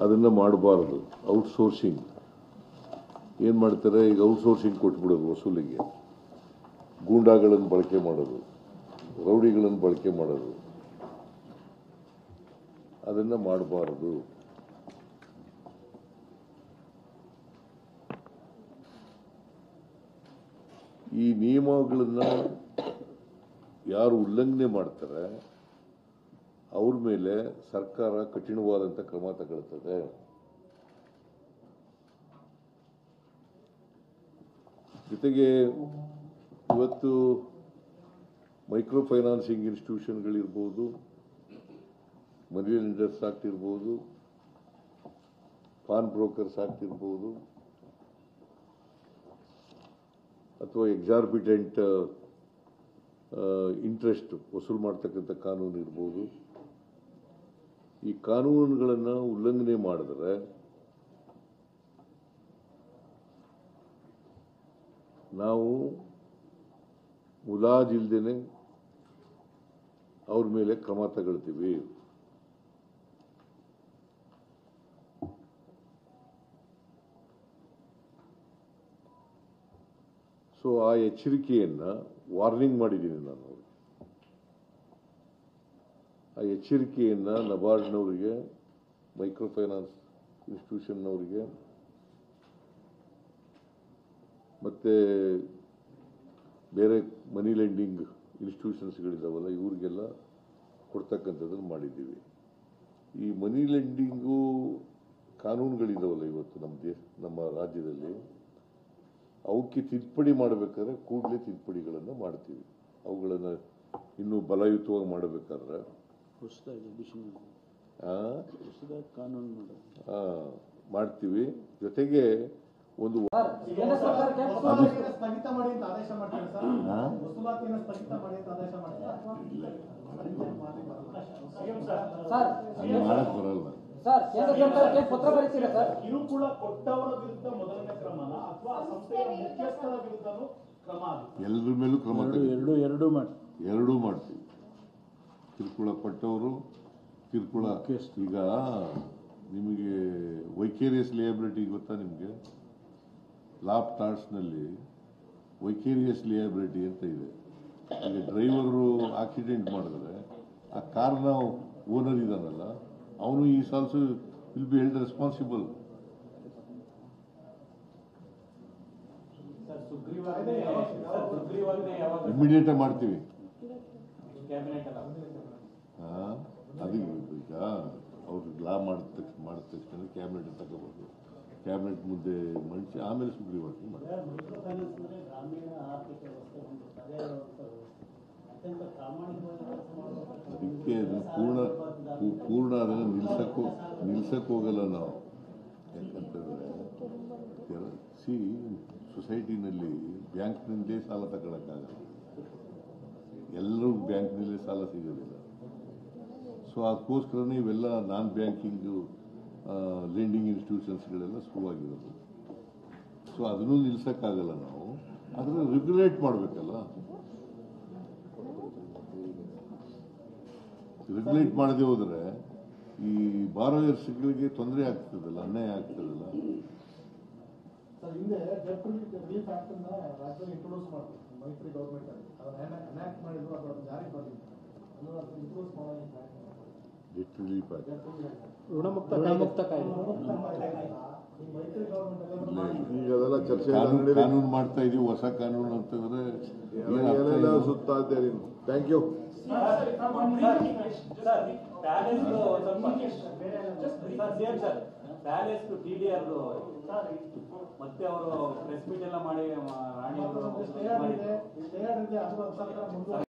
ಅದನ್ನು ಮಾಡಬಾರ್ದು. ಔಟ್ಸೋರ್ಸಿಂಗ್ ಏನು ಮಾಡ್ತಾರೆ, ಈಗ ಔಟ್ಸೋರ್ಸಿಂಗ್ ಕೊಟ್ಬಿಡೋದು ವಸೂಲಿಗೆ, ಗೂಂಡಾಗಳನ್ನು ಬಳಕೆ ಮಾಡೋದು, ರೌಡಿಗಳನ್ನು ಬಳಕೆ ಮಾಡೋದು, ಅದನ್ನು ಮಾಡಬಾರ್ದು. ಈ ನಿಯಮಗಳನ್ನು ಯಾರು ಉಲ್ಲಂಘನೆ ಮಾಡ್ತಾರೆ ಅವ್ರ ಮೇಲೆ ಸರ್ಕಾರ ಕಠಿಣವಾದಂಥ ಕ್ರಮ ತಗೊಳ್ತದೆ. ಜೊತೆಗೆ ಇವತ್ತು ಮೈಕ್ರೋ ಫೈನಾನ್ಸಿಂಗ್ ಇನ್ಸ್ಟಿಟ್ಯೂಷನ್ಗಳಿರ್ಬೋದು, ಮನಿ ಲೆಂಡರ್ಸ್ ಆಕ್ಟ್ ಇರ್ಬೋದು, ಪಾನ್ ಬ್ರೋಕರ್ಸ್ ಆಕ್ಟ್ ಇರ್ಬೋದು, ಅಥವಾ ಎಕ್ಸಾರ್ಬಿಟೆಂಟ್ ಇಂಟ್ರೆಸ್ಟ್ ವಸೂಲು ಮಾಡ್ತಕ್ಕಂಥ ಕಾನೂನು ಇರ್ಬೋದು. ಈ ಕಾನೂನುಗಳನ್ನು ಉಲ್ಲಂಘನೆ ಮಾಡಿದ್ರೆ ನಾವು ಮುಲಾಜಿಲ್ದೇನೆ ಅವ್ರ ಮೇಲೆ ಕ್ರಮ ತಗೊಳ್ತೀವಿ. ಸೊ ಆ ಎಚ್ಚರಿಕೆಯನ್ನು ವಾರ್ನಿಂಗ್ ಮಾಡಿದ್ದೀನಿ ನಾನು. ಆ ಎಚ್ಚರಿಕೆಯನ್ನು ನಬಾರ್ಡ್ನವರಿಗೆ, ಮೈಕ್ರೋ ಫೈನಾನ್ಸ್ ಇನ್ಸ್ಟಿಟ್ಯೂಷನ್ನವರಿಗೆ ಮತ್ತು ಬೇರೆ ಮನಿ ಲೆಂಡಿಂಗ್ ಇನ್ಸ್ಟಿಟ್ಯೂಷನ್ಸ್ಗಳಿದ್ದಾವಲ್ಲ ಇವ್ರಿಗೆಲ್ಲ ಕೊಡ್ತಕ್ಕಂಥದ್ದನ್ನು ಮಾಡಿದ್ದೀವಿ. ಈ ಮನಿ ಲೆಂಡಿಂಗು ಕಾನೂನುಗಳಿದ್ದಾವಲ್ಲ ಇವತ್ತು ನಮ್ಮ ರಾಜ್ಯದಲ್ಲಿ, ಅವಕ್ಕೆ ತಿದ್ದುಪಡಿ ಮಾಡಬೇಕಾದ್ರೆ ಕೂಡಲೇ ತಿದ್ದುಪಡಿಗಳನ್ನು ಮಾಡ್ತೀವಿ. ಅವುಗಳನ್ನು ಇನ್ನೂ ಬಲಯುತವಾಗಿ ಮಾಡಬೇಕಾದ್ರೆ ಮಾಡ್ತೀವಿ. ಜೊತೆಗೆ ಒಂದು ಮಾಡಕ್ ಬರಲ್ಲ. ಪತ್ರ ಬರೀತೀರಾ ಸರ್? ಕಿರುಕುಳ ಕೊಟ್ಟವರ ವಿರುದ್ಧ ಮೊದಲನೇ ಕ್ರಮನ ಅಥವಾ ಸಂಸ್ಥೆಯ ಮುಖ್ಯಸ್ಥರ ವಿರುದ್ಧನೂ ಕ್ರಮ? ಎಲ್ಲರ ಮೇಲೂ ಕ್ರಮ ಎರಡೂ ಮಾಡ್ತೀವಿ. ಕಿರುಕುಳ ಕೊಟ್ಟವರು, ಕಿರುಕುಳ ಈಗ ನಿಮಗೆ ವೈಕೇರಿಯಸ್ ಲಿಯಬಿಲಿಟಿ ಗೊತ್ತಾ ನಿಮಗೆ? ಲಾ ಆಫ್ ಟಾರ್ಟ್ಸ್ನಲ್ಲಿ ವೈಕೇರಿಯಸ್ ಲಿಯಬಿಲಿಟಿ ಅಂತ ಇದೆ. ಈಗ ಡ್ರೈವರು ಆಕ್ಸಿಡೆಂಟ್ ಮಾಡಿದ್ರೆ ಆ ಕಾರ್ನ ಓನರ್ ಇದಾನಲ್ಲ, ಅವನು is also will be held responsible. Immediate ಮಾಡ್ತೀವಿ. ಅದು ಈಗ ಅವ್ರು ಲಾ ಮಾಡಿದ ತಕ್ಷಣ ಕ್ಯಾಬಿನೆಟ್ ತಗೋಬಹುದು. ಕ್ಯಾಬಿನೆಟ್ ಮುಂದೆ ಮಂಡಿಸಿ ಆಮೇಲೆ ಸುಗ್ರೀವಾಜ್ಞೆ ಮಾಡ್ತಾರೆ. ಅದಕ್ಕೆ ಅದನ್ನು ಪೂರ್ಣ ಅದನ್ನು ನಿಲ್ಸಕ್ಕೆ ಹೋಗಲ್ಲ ನಾವು. ಯಾಕಂತಂದ್ರೆ ಸೊಸೈಟಿನಲ್ಲಿ ಬ್ಯಾಂಕ್ನಿಂದಲೇ ಸಾಲ ತಗೊಳಕ್ಕಾಗಲ್ಲ, ಎಲ್ಲರೂ ಬ್ಯಾಂಕ್ನಲ್ಲೇ ಸಾಲ ಸಿಗೋದಿಲ್ಲ. ಸೊ ಅದಕ್ಕೋಸ್ಕರನೇ ಇವೆಲ್ಲ ನಾನ್ ಬ್ಯಾಂಕಿಂಗು ಲೆಂಡಿಂಗ್ ಇನ್ಸ್ಟಿಟ್ಯೂಷನ್ಸ್ಗಳೆಲ್ಲ ಶುರುವಾಗಿರೋದು. ಸೊ ಅದನ್ನೂ ನಿಲ್ಸಕ್ಕಾಗಲ್ಲ ನಾವು, ಅದನ್ನು ರೆಗ್ಯುಲೇಟ್ ಮಾಡಬೇಕಲ್ಲ. ರೆಗ್ಯುಲೇಟ್ ಮಾಡದೆ ಹೋದರೆ ಈ ಬಾರೋಯರ್ಸ್ಗಳಿಗೆ ತೊಂದರೆ ಆಗ್ತದಲ್ಲ, ಅನ್ಯಾಯ ಆಗ್ತದಲ್ಲ. ಹಿಂದೆ ಡೆಟ್ ರಿಲೀಫ್ ಆಕ್ಟ್ ಅನ್ನ ರಾಜ್ಯದಲ್ಲಿ ಇಂಟ್ರೊಡ್ಯೂಸ್ ಮಾಡಿದ್ರು ಮೈತ್ರಿ ಗೌರ್ಮೆಂಟ್ ಅಲ್ಲಿ. ಅದನ್ನ ಎನಾಕ್ಟ್ ಮಾಡಿದ್ರು, ಅದರ ಜಾರಿ ಮಾಡಿದ್ರು. ಇಂಟ್ರೊಡ್ಯೂಸ್ ಮಾಡೋದು ಡೆಟ್ ರಿಲೀಫ್ ಆಕ್ಟ್, ಋಣಮುಕ್ತ ಕಾಯ್ದೆ ಈಗ ಅದೆಲ್ಲ ಚರ್ಚೆ ಕಾನೂನು ಮಾಡ್ತಾ ಇದೀವಿ. ಹೊಸ ಕಾನೂನು ಅಂತಂದ್ರೆ ಏನೆಲ್ಲ ಸುತ್ತಾ ಇದ್ದೇನೆ. Thank you. Palace to TDR ಮತ್ತೆ ಅವರು ಪ್ರೆಸ್ ಮೀಟ್ ಎಲ್ಲ ಮಾಡಿ ರಾಣಿ ಅವರು